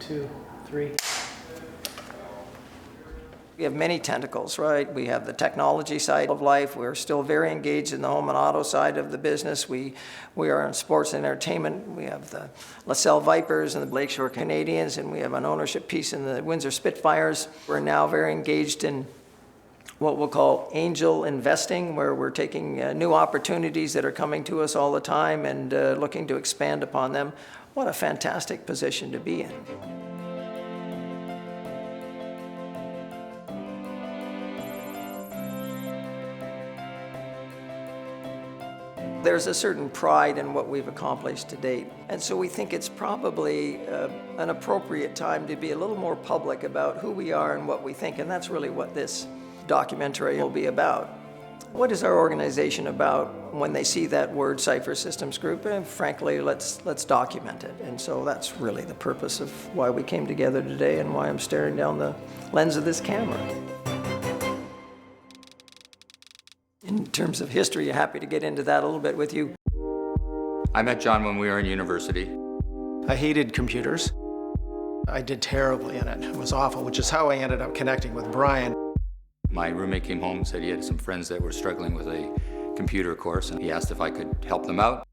2, 3. We have many tentacles, right? We have the technology side of life. We're still very engaged in the home and auto side of the business. We are in sports and entertainment. We have the LaSalle Vipers and the Lakeshore Canadians, and we have an ownership piece in the Windsor Spitfires. We're now very engaged in what we'll call angel investing, where we're taking new opportunities that are coming to us all the time and looking to expand upon them. What a fantastic position to be in. There's a certain pride in what we've accomplished to date. And so we think it's probably an appropriate time to be a little more public about who we are and what we think, and that's really what this documentary will be about. What is our organization about when they see that word Cypher Systems Group? And frankly, let's document it. And so that's really the purpose of why we came together today and why I'm staring down the lens of this camera. In terms of history, happy to get into that a little bit with you. I met John when we were in university. I hated computers. I did terribly in it. It was awful, which is how I ended up connecting with Brian. My roommate came home and said he had some friends that were struggling with a computer course, and he asked if I could help them out.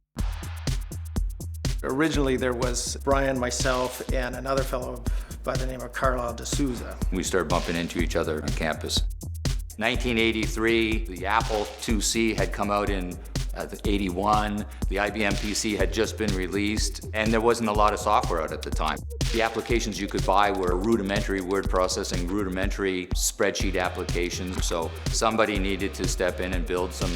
Originally, there was Brian, myself, and another fellow by the name of Carlisle D'Souza. We started bumping into each other on campus. 1983, the Apple IIc had come out in 81. The IBM PC had just been released, and there wasn't a lot of software out at the time. The applications you could buy were rudimentary word processing, rudimentary spreadsheet applications. So somebody needed to step in and build some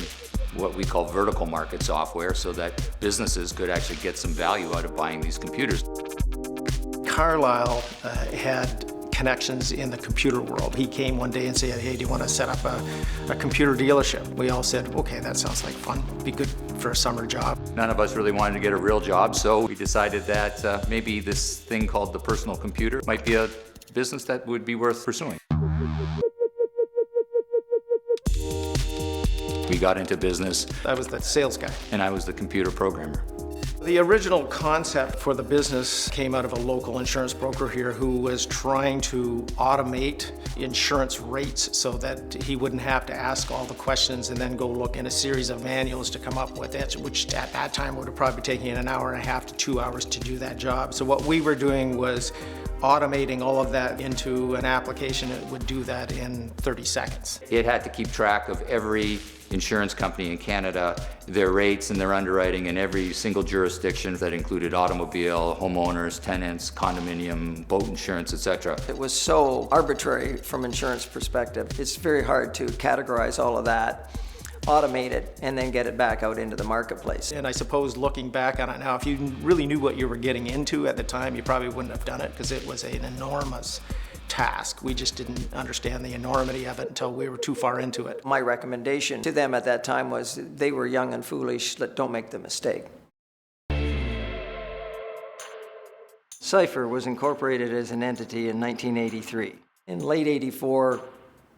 what we call vertical market software so that businesses could actually get some value out of buying these computers. Carlisle had connections in the computer world. He came one day and said, hey, do you want to set up a computer dealership? We all said, okay, that sounds like fun. Be good for a summer job. None of us really wanted to get a real job, so we decided that maybe this thing called the personal computer might be a business that would be worth pursuing. We got into business. I was the sales guy. And I was the computer programmer. The original concept for the business came out of a local insurance broker here who was trying to automate insurance rates so that he wouldn't have to ask all the questions and then go look in a series of manuals to come up with it, which at that time would have probably taken an hour and a half to 2 hours to do that job. So what we were doing was automating all of that into an application that would do that in 30 seconds. It had to keep track of every insurance company in Canada, their rates and their underwriting in every single jurisdiction that included automobile, homeowners, tenants, condominium, boat insurance, etc. It was so arbitrary from insurance perspective. It's very hard to categorize all of that, automate it, and then get it back out into the marketplace. And I suppose looking back on it now, if you really knew what you were getting into at the time, you probably wouldn't have done it because it was an enormous task. We just didn't understand the enormity of it until we were too far into it. My recommendation to them at that time was they were young and foolish, don't make the mistake. Cypher was incorporated as an entity in 1983. In late 84,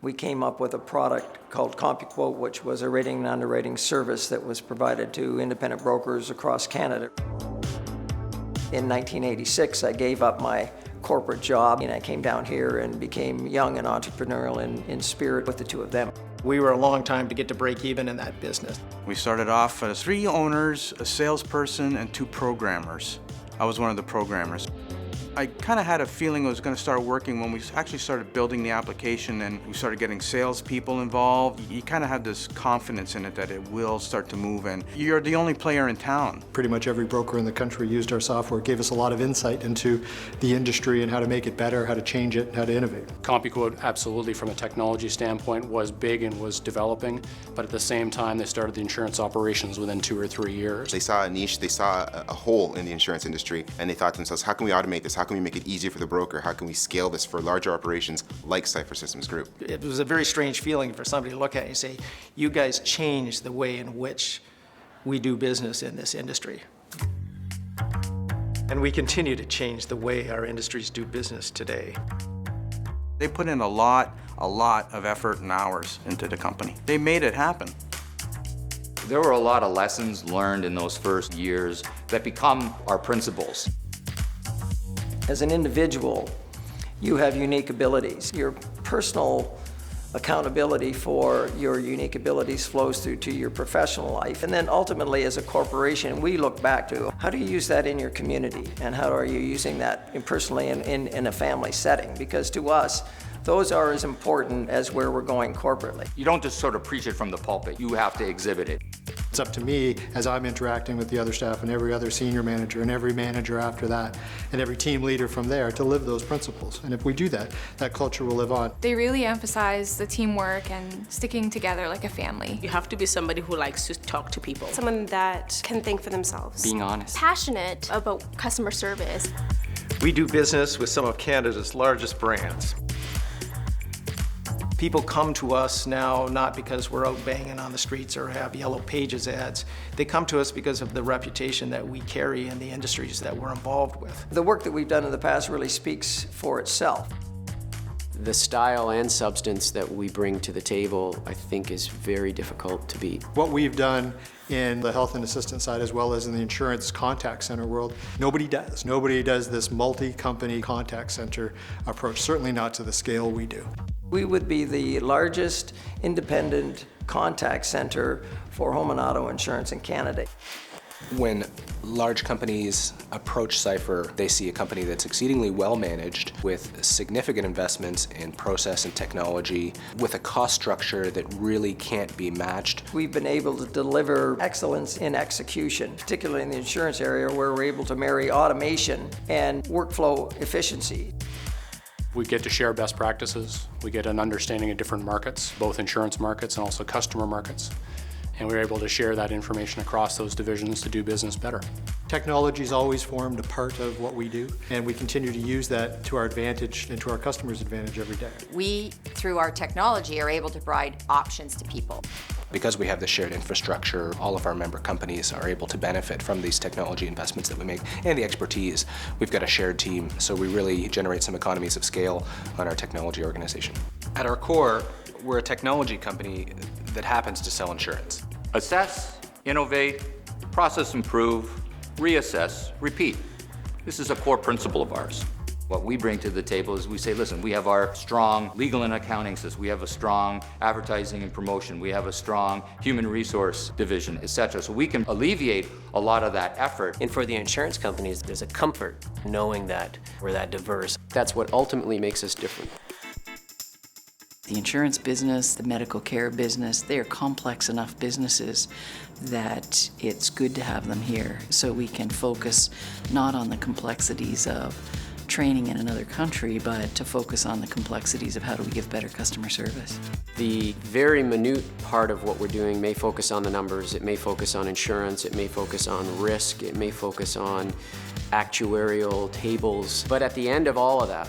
we came up with a product called CompuQuote, which was a rating and underwriting service that was provided to independent brokers across Canada. In 1986, I gave up my corporate job and I came down here and became young and entrepreneurial in spirit with the two of them. We were a long time to get to break even in that business. We started off as 3 owners, a salesperson, and 2 programmers. I was one of the programmers. I kind of had a feeling it was going to start working when we actually started building the application and we started getting salespeople involved. You kind of have this confidence in it that it will start to move, and you're the only player in town. Pretty much every broker in the country used our software. It gave us a lot of insight into the industry and how to make it better, how to change it, and how to innovate. CompuQuote, absolutely, from a technology standpoint, was big and was developing, but at the same time, they started the insurance operations within 2 or 3 years. They saw a niche, they saw a hole in the insurance industry, and they thought to themselves, how can we automate this? How can we make it easier for the broker? How can we scale this for larger operations like Cypher Systems Group? It was a very strange feeling for somebody to look at you and say, you guys changed the way in which we do business in this industry. And we continue to change the way our industries do business today. They put in a lot of effort and hours into the company. They made it happen. There were a lot of lessons learned in those first years that become our principles. As an individual, you have unique abilities. Your personal accountability for your unique abilities flows through to your professional life. And then ultimately, as a corporation, we look back to how do you use that in your community, and how are you using that personally in a family setting? Because to us, those are as important as where we're going corporately. You don't just sort of preach it from the pulpit, you have to exhibit it. It's up to me, as I'm interacting with the other staff and every other senior manager and every manager after that, and every team leader from there, to live those principles. And if we do that, that culture will live on. They really emphasize the teamwork and sticking together like a family. You have to be somebody who likes to talk to people. Someone that can think for themselves. Being honest. Passionate about customer service. We do business with some of Canada's largest brands. People come to us now not because we're out banging on the streets or have Yellow Pages ads. They come to us because of the reputation that we carry in the industries that we're involved with. The work that we've done in the past really speaks for itself. The style and substance that we bring to the table, I think, is very difficult to beat. What we've done in the health and assistance side, as well as in the insurance contact center world, nobody does. Nobody does this multi-company contact center approach, certainly not to the scale we do. We would be the largest independent contact center for home and auto insurance in Canada. When large companies approach Cypher, they see a company that's exceedingly well managed with significant investments in process and technology, with a cost structure that really can't be matched. We've been able to deliver excellence in execution, particularly in the insurance area, where we're able to marry automation and workflow efficiency. We get to share best practices. We get an understanding of different markets, both insurance markets and also customer markets. And we're able to share that information across those divisions to do business better. Technology's always formed a part of what we do, and we continue to use that to our advantage and to our customers' advantage every day. We, through our technology, are able to provide options to people. Because we have the shared infrastructure, all of our member companies are able to benefit from these technology investments that we make and the expertise. We've got a shared team, so we really generate some economies of scale on our technology organization. At our core, we're a technology company that happens to sell insurance. Assess, innovate, process improve, reassess, repeat. This is a core principle of ours. What we bring to the table is we say, listen, we have our strong legal and accounting system, we have a strong advertising and promotion, we have a strong human resource division, etc. So we can alleviate a lot of that effort. And for the insurance companies, there's a comfort knowing that we're that diverse. That's what ultimately makes us different. The insurance business, the medical care business, they are complex enough businesses that it's good to have them here so we can focus not on the complexities of training in another country, but to focus on the complexities of how do we give better customer service. The very minute part of what we're doing may focus on the numbers, it may focus on insurance, it may focus on risk, it may focus on actuarial tables, but at the end of all of that,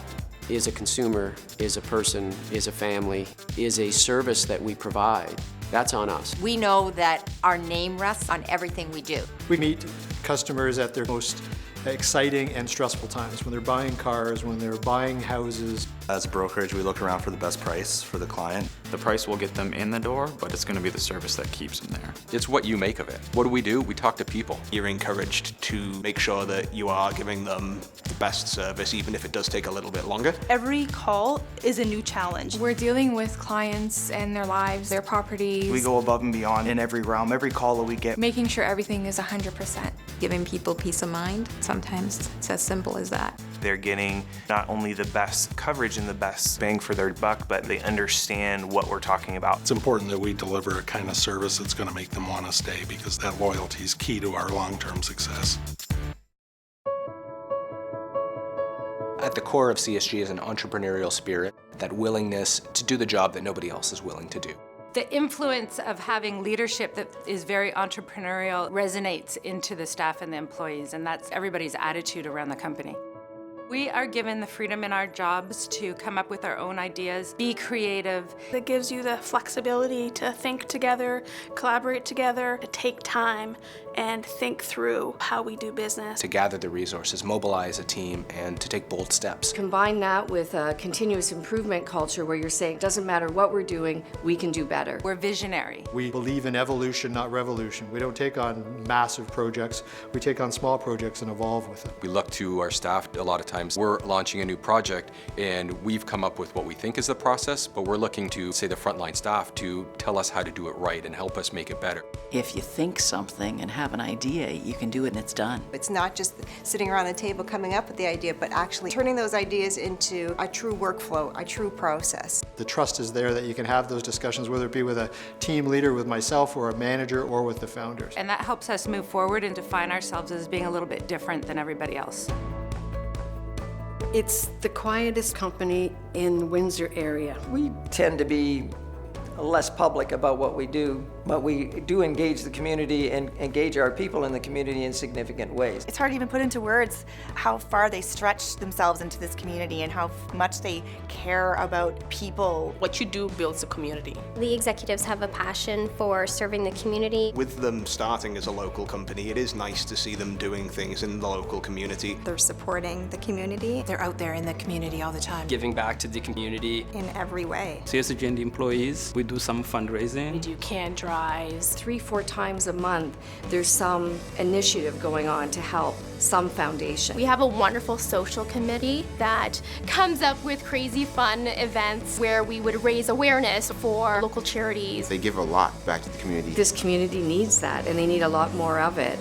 is a consumer, is a person, is a family, is a service that we provide. That's on us. We know that our name rests on everything we do. We meet customers at their most exciting and stressful times, when they're buying cars, when they're buying houses. As a brokerage, we look around for the best price for the client. The price will get them in the door, but it's going to be the service that keeps them there. It's what you make of it. What do? We talk to people. You're encouraged to make sure that you are giving them the best service, even if it does take a little bit longer. Every call is a new challenge. We're dealing with clients and their lives, their properties. We go above and beyond in every realm, every call that we get. Making sure everything is 100%. Giving people peace of mind. Sometimes it's as simple as that. They're getting not only the best coverage and the best bang for their buck, but they understand what we're talking about. It's important that we deliver a kind of service that's going to make them want to stay, because that loyalty is key to our long-term success. At the core of CSG is an entrepreneurial spirit, that willingness to do the job that nobody else is willing to do. The influence of having leadership that is very entrepreneurial resonates into the staff and the employees, and that's everybody's attitude around the company. We are given the freedom in our jobs to come up with our own ideas, be creative. It gives you the flexibility to think together, collaborate together, to take time and think through how we do business. To gather the resources, mobilize a team, and to take bold steps. Combine that with a continuous improvement culture where you're saying, it doesn't matter what we're doing, we can do better. We're visionary. We believe in evolution, not revolution. We don't take on massive projects. We take on small projects and evolve with them. We look to our staff a lot of times times we're launching a new project and we've come up with what we think is the process, but we're looking to, say, the frontline staff to tell us how to do it right and help us make it better. If you think something and have an idea, you can do it and it's done. It's not just sitting around the table coming up with the idea, but actually turning those ideas into a true workflow, a true process. The trust is there that you can have those discussions, whether it be with a team leader, with myself, or a manager, or with the founders. And that helps us move forward and define ourselves as being a little bit different than everybody else. It's the quietest company in the Windsor area. We tend to be less public about what we do, but we do engage the community and engage our people in the community in significant ways. It's hard to even put into words how far they stretch themselves into this community and how much they care about people. What you do builds a community. The executives have a passion for serving the community. With them starting as a local company, it is nice to see them doing things in the local community. They're supporting the community. They're out there in the community all the time. Giving back to the community. In every way. CSG and the employees, we do some fundraising. We do can drives. 3-4 times a month, there's some initiative going on to help some foundation. We have a wonderful social committee that comes up with crazy fun events where we would raise awareness for local charities. They give a lot back to the community. This community needs that, and they need a lot more of it.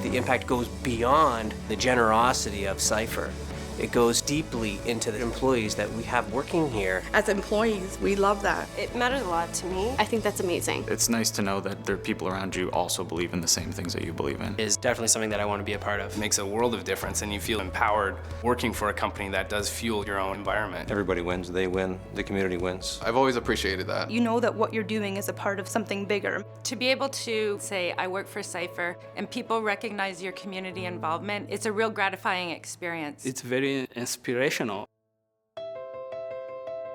The impact goes beyond the generosity of Cypher. It goes deeply into the employees that we have working here. As employees, we love that. It matters a lot to me. I think that's amazing. It's nice to know that there are people around you also believe in the same things that you believe in. It's definitely something that I want to be a part of. It makes a world of difference and you feel empowered working for a company that does fuel your own environment. Everybody wins, they win, the community wins. I've always appreciated that. You know that what you're doing is a part of something bigger. To be able to say, I work for Cypher, and people recognize your community involvement, it's a real gratifying experience. It's very inspirational.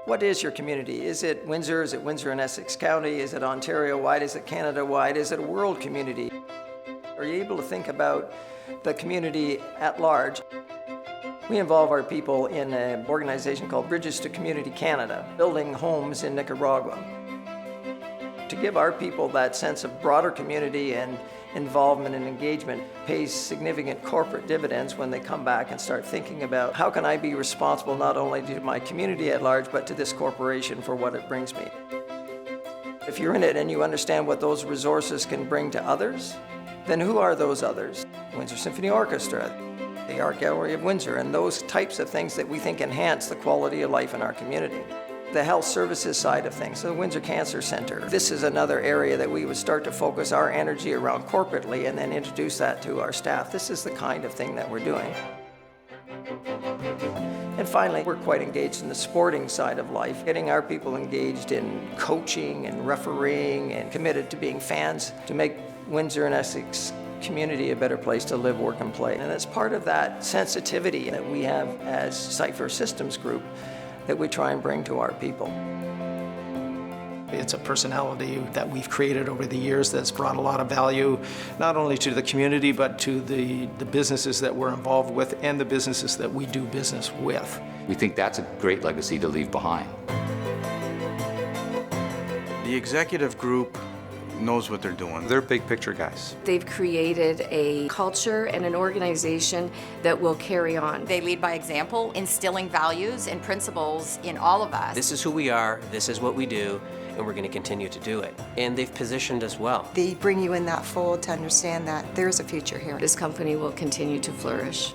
What is your community? Is it Windsor? Is it Windsor and Essex County? Is it Ontario-wide? Is it Canada-wide? Is it a world community? Are you able to think about the community at large? We involve our people in an organization called Bridges to Community Canada, building homes in Nicaragua. To give our people that sense of broader community and involvement and engagement pays significant corporate dividends when they come back and start thinking about how can I be responsible not only to my community at large, but to this corporation for what it brings me. If you're in it and you understand what those resources can bring to others, then who are those others? Windsor Symphony Orchestra, the Art Gallery of Windsor, and those types of things that we think enhance the quality of life in our community. The health services side of things, so the Windsor Cancer Center. This is another area that we would start to focus our energy around corporately and then introduce that to our staff. This is the kind of thing that we're doing. And finally, we're quite engaged in the sporting side of life, getting our people engaged in coaching and refereeing and committed to being fans to make Windsor and Essex community a better place to live, work, and play. And it's part of that sensitivity that we have as Cypher Systems Group that we try and bring to our people. It's a personality that we've created over the years that's brought a lot of value, not only to the community, but to the businesses that we're involved with and the businesses that we do business with. We think that's a great legacy to leave behind. The executive group knows what they're doing. They're big picture guys. They've created a culture and an organization that will carry on. They lead by example, instilling values and principles in all of us. This is who we are, this is what we do, and we're going to continue to do it. And they've positioned us well. They bring you in that fold to understand that there's a future here. This company will continue to flourish.